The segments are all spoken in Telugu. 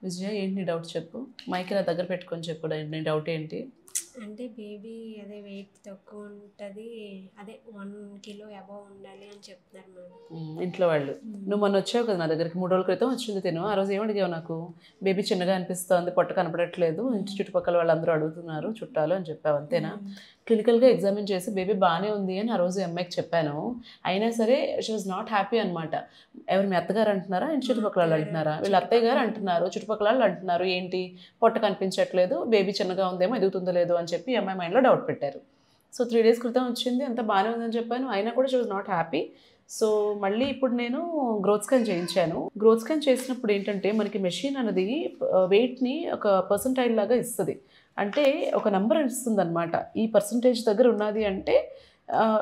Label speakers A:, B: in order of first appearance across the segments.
A: విజయ ఏంటి నీ డౌట్ చెప్పు. మైక్ ఇలా దగ్గర పెట్టుకొని చెప్పు నీ డౌట్ ఏంటి.
B: అంటే బేబీ అదే వెయిట్ తక్కువ ఉంటుంది, అదే 1 కిలో అబవ్ ఉండాలి అని చెప్తున్నారు మేడం
A: ఇంట్లో వాళ్ళు. నువ్వు మొన్న వచ్చావు కదా నా దగ్గరికి 3 రోజుల క్రితం వచ్చింది తిను. ఆ రోజు ఏమడిగావు నాకు, బేబీ చిన్నగా అనిపిస్తుంది, పొట్ట కనపడట్లేదు, ఇంటి చుట్టుపక్కల వాళ్ళందరూ అడుగుతున్నారు చుట్టాలు అని చెప్పావు అంతేనా. క్లినికల్గా ఎగ్జామిన్ చేసి బేబీ బాగానే ఉంది అని ఆ రోజు అమ్మాయికి చెప్పాను. అయినా సరే షీ వాజ్ నాట్ హ్యాపీ అనమాట. ఎవరు మీ అత్తగారు అంటున్నారా ఇంటి చుట్టుపక్కల వాళ్ళు అంటున్నారా? వీళ్ళ అత్తయ్య గారు అంటున్నారు, చుట్టుపక్కల వాళ్ళు అంటున్నారు ఏంటి పొట్ట కనిపించట్లేదు, బేబీ చిన్నగా ఉందేమో ఎదుగుతుందో లేదో అని చెప్పి అమ్మాయి మైండ్లో డౌట్ పెట్టారు. సో 3 డేస్ క్రితం వచ్చింది, అంతా బాగానే ఉందని చెప్పాను. అయినా కూడా she was not happy. So మళ్ళీ ఇప్పుడు నేను గ్రోత్ స్కాన్ చేయించాను. గ్రోత్ స్కాన్ చేసినప్పుడు ఏంటంటే మనకి మెషిన్ అనేది వెయిట్ని ఒక పర్సంటైల్ లాగా ఇస్తుంది. అంటే ఒక నెంబర్ ఇస్తుంది అనమాట. ఈ పర్సంటేజ్ దగ్గర ఉన్నది అంటే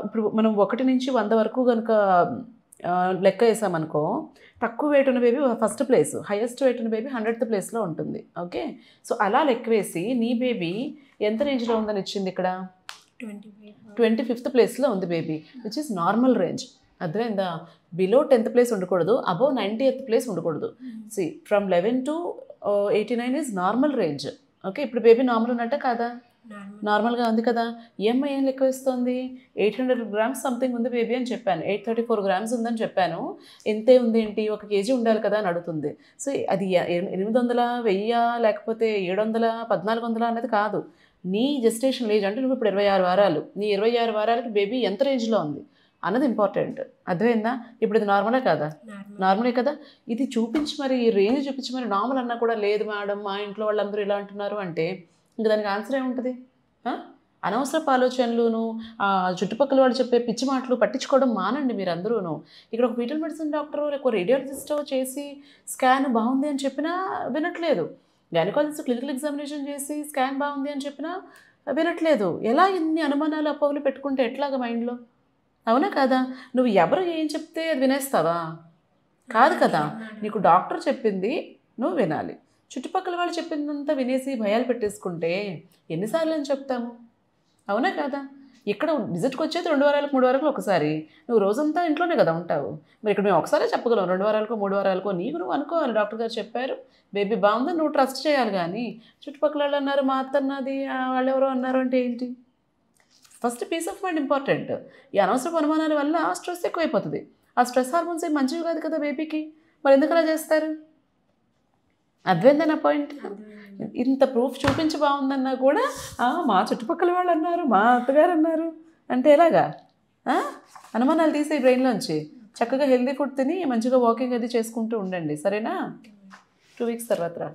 A: ఇప్పుడు మనం 1 నుంచి 100 వరకు కనుక లెక్క వేసామనుకో, తక్కువ వెయిట్ ఉన్న baby first place, highest weight ఉన్న బేబీ 100th ప్లేస్లో ఉంటుంది. ఓకే, సో అలా లెక్క వేసి నీ బేబీ ఎంత రేంజ్లో ఉందని ఇచ్చింది ఇక్కడ 25th ప్లేస్లో ఉంది baby, which is normal range. అర్థమైందా? బిలో 10th ప్లేస్ ఉండకూడదు, అబోవ్ 90th ప్లేస్ ఉండకూడదు. See from 11 to 89 is normal range. Okay, ఇప్పుడు బేబీ నార్మల్ ఉన్నట్టే కాదా? నార్మల్గా ఉంది కదా. ఈఎంఐ ఏం లెక్క వేస్తుంది? 800 grams సంథింగ్ ఉంది బేబీ అని చెప్పాను. 834 grams ఉందని చెప్పాను. ఎంతే ఉంది ఏంటి, 1 kg ఉండాలి కదా అని అడుగుతుంది. సో అది 800, 1000 లేకపోతే 700, 1400 అన్నది కాదు. నీ జెస్టేషన్ ఏజ్ అంటే నువ్వు ఇప్పుడు 26 వారాలు, నీ 26 వారాలకి బేబీ ఎంత రేంజ్లో ఉంది అన్నది ఇంపార్టెంట్. అర్థమైందా? ఇప్పుడు ఇది నార్మలే కదా? నార్మలే కదా. ఇది చూపించి మరి ఈ రేంజ్ చూపించి మరి నార్మల్ అన్నా కూడా లేదు మేడం మా ఇంట్లో వాళ్ళందరూ ఇలా అంటున్నారు అంటే ఇంకా దానికి ఆన్సర్ ఏముంటుంది? అనవసరపు ఆలోచనలును చుట్టుపక్కల వాళ్ళు చెప్పే పిచ్చి మాటలు పట్టించుకోవడం మానండి మీరు అందరూను. ఇక్కడ ఒక ఫీటల్ మెడిసిన్ డాక్టర్ లేక రేడియాలజిస్టో చేసి స్కాన్ బాగుంది అని చెప్పినా వినట్లేదు, గైనకాలజిస్ట్ క్లినికల్ ఎగ్జామినేషన్ చేసి స్కాన్ బాగుంది అని చెప్పినా వినట్లేదు. ఎలా ఇన్ని అనుమానాలు అపోహలు పెట్టుకుంటే ఎట్లాగా మైండ్లో? అవునా కదా? నువ్వు ఎవరు ఏం చెప్తే అది వినేస్తావా? కాదు కదా. నీకు డాక్టర్ చెప్పింది నువ్వు వినాలి, చుట్టుపక్కల వాళ్ళు చెప్పిందంతా వినేసి భయాలు పెట్టేసుకుంటే ఎన్నిసార్లు అని చెప్తాము? అవునా కదా? ఇక్కడ విజిట్కి వచ్చేది 2 వారాలకు 3 వారాలకు ఒకసారి, నువ్వు రోజంతా ఇంట్లోనే కదా ఉంటావు. మరి ఇక్కడ మేము ఒకసారి చెప్పగలం, 2 వారాలకో 3 వారాలకో నీకు నువ్వు అనుకోవాలి. డాక్టర్ గారు చెప్పారు బేబీ బాగుందని నువ్వు ట్రస్ట్ చేయాలి. కానీ చుట్టుపక్కల వాళ్ళు అన్నారు, మా అత్త అన్నది, వాళ్ళు ఎవరో అన్నారు అంటే ఏంటి? First peace of mind important. ఈ అనవసరపు అనుమానాల వల్ల స్ట్రెస్ ఎక్కువైపోతుంది. ఆ స్ట్రెస్ హార్మోన్స్ ఏం మంచివి కాదు కదా బేబీకి. మరి ఎందుకు అలా చేస్తారు? అర్థమైందా నా పాయింట్? ఇంత ప్రూఫ్ చూపించి బాగుందన్నా కూడా మా చుట్టుపక్కల వాళ్ళు అన్నారు, మా అత్తగారు అన్నారు అంటే ఎలాగా? అనుమానాలు తీసే బ్రెయిన్లోంచి చక్కగా హెల్దీ ఫుడ్ తిని మంచిగా వాకింగ్ అది చేసుకుంటూ ఉండండి, సరేనా? 2 weeks తర్వాత రా.